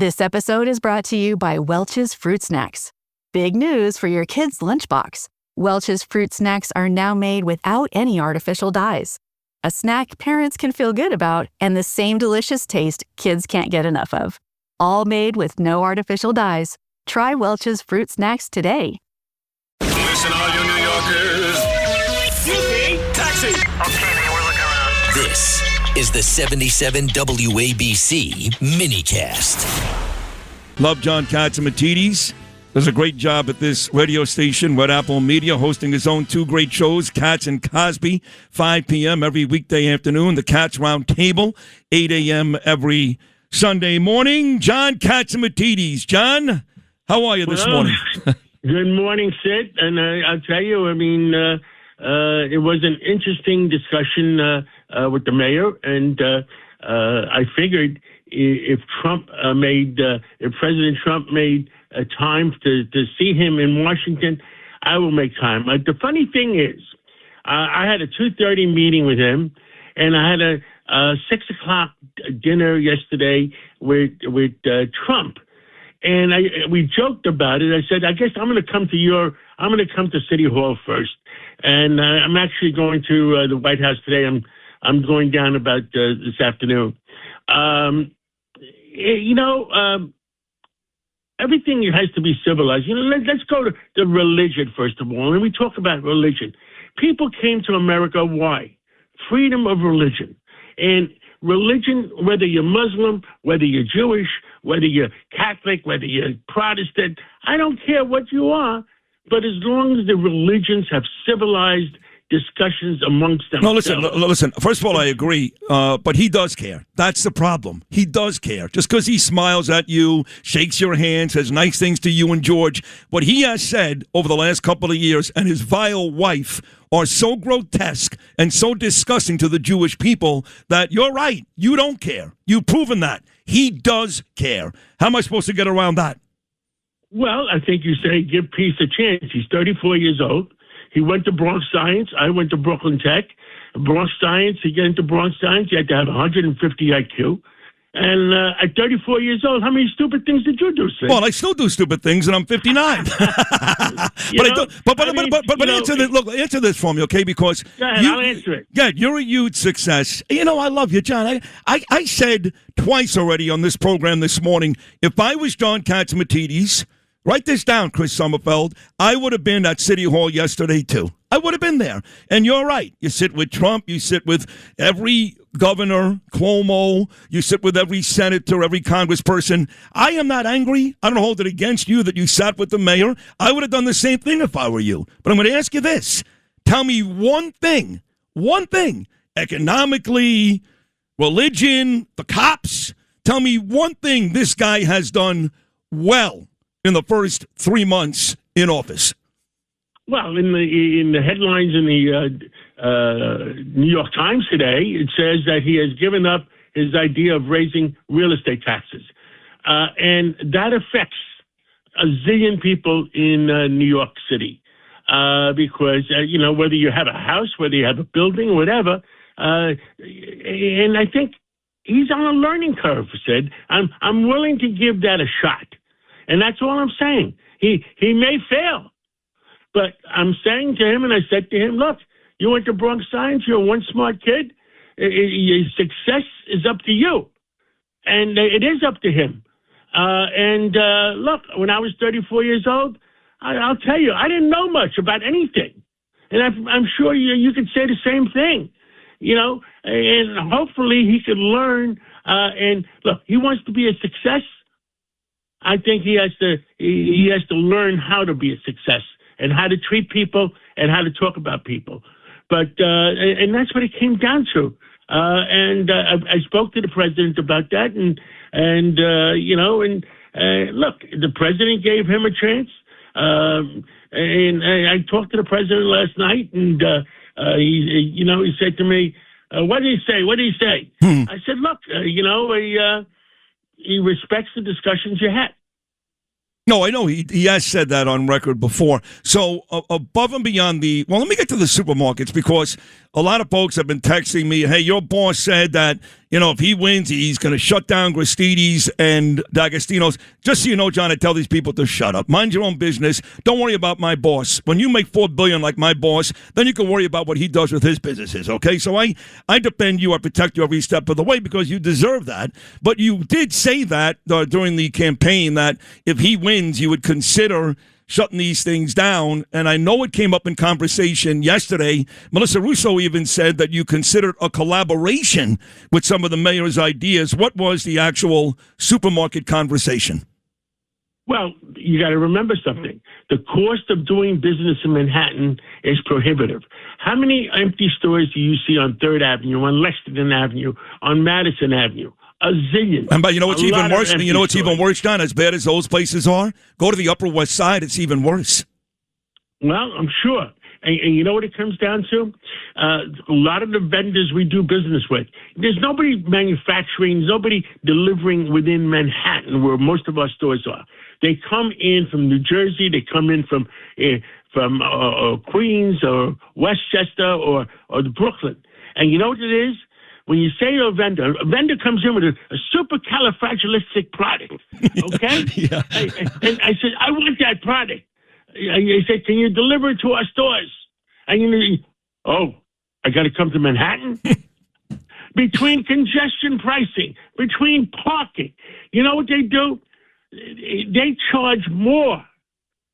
This episode is brought to you by Welch's Fruit Snacks. Big news for your kids' lunchbox. Welch's Fruit Snacks are now made without any artificial dyes. A snack parents can feel good about and the same delicious taste kids can't get enough of. All made with no artificial dyes. Try Welch's Fruit Snacks today. Listen, all you New Yorkers. Excuse me, taxi. Okay, man, we're looking around. This is the 77 WABC minicast. Love John Catsimatidis. Does a great job at this radio station, Red Apple Media, hosting his own two great shows, Cats and Cosby, 5 p.m. every weekday afternoon. The Cats Round Table, 8 a.m. every Sunday morning. John Catsimatidis. John, how are you this morning? Good morning, Sid. And I'll tell you, I mean, it was an interesting discussion with the mayor, and I figured if President Trump made time to see him in Washington, I will make time. The funny thing is, I had a 2:30 meeting with him, and I had a 6 o'clock dinner yesterday with Trump, and we joked about it. I said, I guess I'm going to come to City Hall first, and I'm actually going to the White House today. I'm going down about this afternoon. Everything has to be civilized. Let's go to the religion, first of all. When we talk about religion, people came to America, why? Freedom of religion. And religion, whether you're Muslim, whether you're Jewish, whether you're Catholic, whether you're Protestant, I don't care what you are, but as long as the religions have civilized discussions amongst them. No, listen. First of all, I agree, but he does care. That's the problem. He does care. Just because he smiles at you, shakes your hand, says nice things to you and George, what he has said over the last couple of years and his vile wife are so grotesque and so disgusting to the Jewish people that you're right. You don't care. You've proven that. He does care. How am I supposed to get around that? Well, I think you say give peace a chance. He's 34 years old. He went to Bronx Science. I went to Brooklyn Tech. Bronx Science, to get into Bronx Science, you had to have 150 IQ. And at 34 years old, how many stupid things did you do, Sid? Well, I still do stupid things, and I'm 59. Answer this for me, okay? Because go ahead, I'll answer it. Yeah, you're a huge success. I love you, John. I said twice already on this program this morning, if I was John Catsimatidis, write this down, Chris Sommerfeld, I would have been at City Hall yesterday, too. I would have been there. And you're right. You sit with Trump. You sit with every governor, Cuomo. You sit with every senator, every congressperson. I am not angry. I don't hold it against you that you sat with the mayor. I would have done the same thing if I were you. But I'm going to ask you this. Tell me one thing, economically, religion, the cops. Tell me one thing this guy has done well in the first 3 months in office. Well, in the headlines in the New York Times today, it says that he has given up his idea of raising real estate taxes. And that affects a zillion people in New York City. Because, whether you have a house, whether you have a building, whatever, and I think he's on a learning curve, Sid. I'm willing to give that a shot. And that's all I'm saying. He may fail. But I'm saying to him, and I said to him, look, you went to Bronx Science, you're one smart kid. Your success is up to you. And it is up to him. Look, when I was 34 years old, I'll tell you, I didn't know much about anything. And I'm sure you could say the same thing, and hopefully he could learn. And look, he wants to be a success. I think he has to learn how to be a success and how to treat people and how to talk about people. But and that's what it came down to. I spoke to the president about that, and look, the president gave him a chance. And I talked to the president last night, and he said to me, "What did he say? What did he say?" I said, "Look, he respects the discussions you had." No, I know he has said that on record before. So above and beyond let me get to the supermarkets, because a lot of folks have been texting me, hey, your boss said that, if he wins, he's going to shut down Gristedes and D'Agostino's. Just so you know, John, I tell these people to shut up. Mind your own business. Don't worry about my boss. When you make $4 billion like my boss, then you can worry about what he does with his businesses, okay? So I defend you. I protect you every step of the way because you deserve that. But you did say that during the campaign that if he wins, you would consider shutting these things down. And I know it came up in conversation yesterday. Melissa Russo even said that you considered a collaboration with some of the mayor's ideas. What was the actual supermarket conversation? Well, you got to remember something. The cost of doing business in Manhattan is prohibitive. How many empty stores do you see on 3rd Avenue, on Lexington Avenue, on Madison Avenue? A zillion. And but you know what's even worse? You know what's even worse, John? As bad as those places are, go to the Upper West Side. It's even worse. Well, I'm sure. And you know what it comes down to? A lot of the vendors we do business with, there's nobody manufacturing, nobody delivering within Manhattan where most of our stores are. They come in from New Jersey. They come in from Queens or Westchester or Brooklyn. And you know what it is? When you say to a vendor comes in with a supercalifragilistic product, okay? Yeah. And I said, I want that product. I said, can you deliver it to our stores? And I got to come to Manhattan? Between congestion pricing, between parking, you know what they do? They charge more.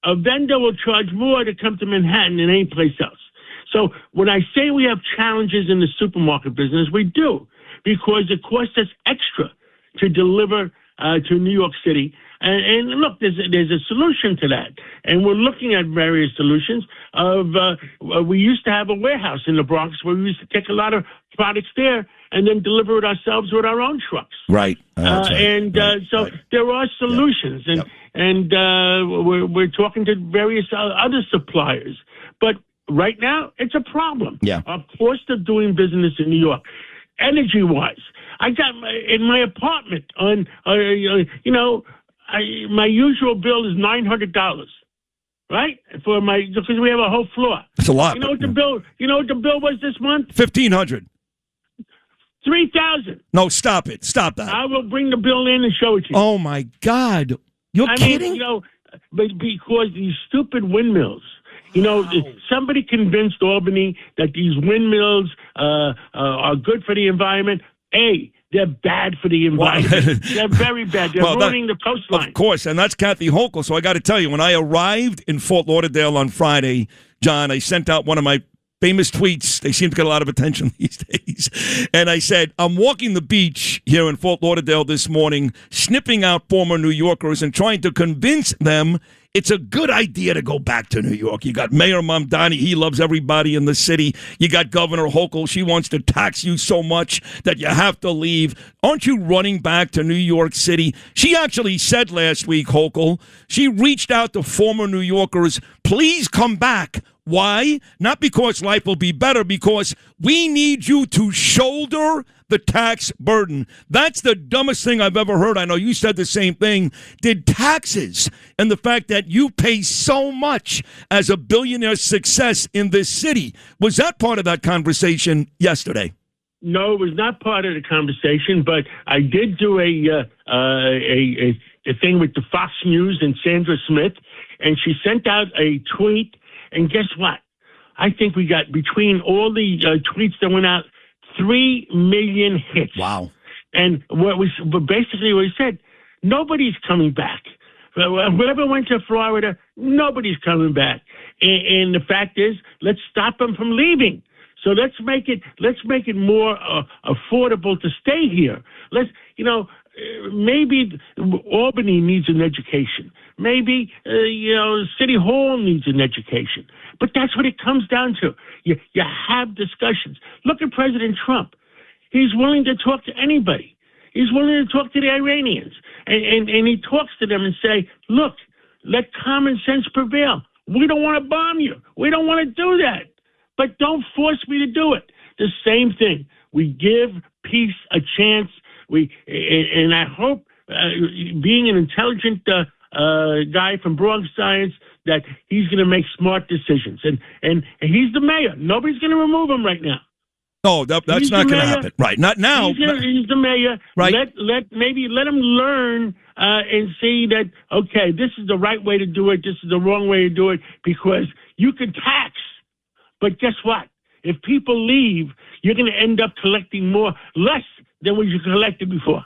A vendor will charge more to come to Manhattan than any place else. So when I say we have challenges in the supermarket business, we do, because it costs us extra to deliver to New York City. And look, there's a solution to that. And we're looking at various solutions. We used to have a warehouse in the Bronx where we used to take a lot of products there and then deliver it ourselves with our own trucks. Right. So there are solutions. Yep. And we're talking to various other suppliers. But right now, it's a problem. Yeah. Our cost of doing business in New York, energy-wise. I got in my apartment on, my usual bill is $900, right? Because we have a whole floor. It's a lot. You know what the bill was this month? $1,500. $3,000. No, stop it. Stop that. I will bring the bill in and show it to you. Oh my God. You're kidding? But because these stupid windmills. Somebody convinced Albany that these windmills are good for the environment. They're bad for the environment. They're very bad. They're ruining the coastline. Of course, and that's Kathy Hochul. So I got to tell you, when I arrived in Fort Lauderdale on Friday, John, I sent out one of my famous tweets. They seem to get a lot of attention these days. And I said, I'm walking the beach here in Fort Lauderdale this morning, sniffing out former New Yorkers and trying to convince them it's a good idea to go back to New York. You got Mayor Mamdani. He loves everybody in the city. You got Governor Hochul. She wants to tax you so much that you have to leave. Aren't you running back to New York City? She actually said last week, Hochul, she reached out to former New Yorkers, please come back. Why? Not because life will be better, because we need you to shoulder the tax burden. That's the dumbest thing I've ever heard. I know you said the same thing. Did taxes and the fact that you pay so much as a billionaire success in this city, was that part of that conversation yesterday? No, it was not part of the conversation, but I did do a thing with the Fox News and Sandra Smith, and she sent out a tweet. And guess what? I think we got, between all the tweets that went out, 3 million hits. Wow. And basically what we said, nobody's coming back. Whoever went to Florida, nobody's coming back. And the fact is, let's stop them from leaving. So let's make it more affordable to stay here. Maybe Albany needs an education. Maybe, City Hall needs an education. But that's what it comes down to. You have discussions. Look at President Trump. He's willing to talk to anybody. He's willing to talk to the Iranians. And he talks to them and say, look, let common sense prevail. We don't want to bomb you. We don't want to do that. But don't force me to do it. The same thing. We give peace a chance. And I hope, being an intelligent guy from Bronx Science, that he's going to make smart decisions. And he's the mayor. Nobody's going to remove him right now. Oh, that's He's not the going to mayor. happen. Right. Not now. He's the mayor. Right. Let him learn and see that, okay, this is the right way to do it. This is the wrong way to do it, because you can tax. But guess what? If people leave, you're going to end up collecting less than what you collected before.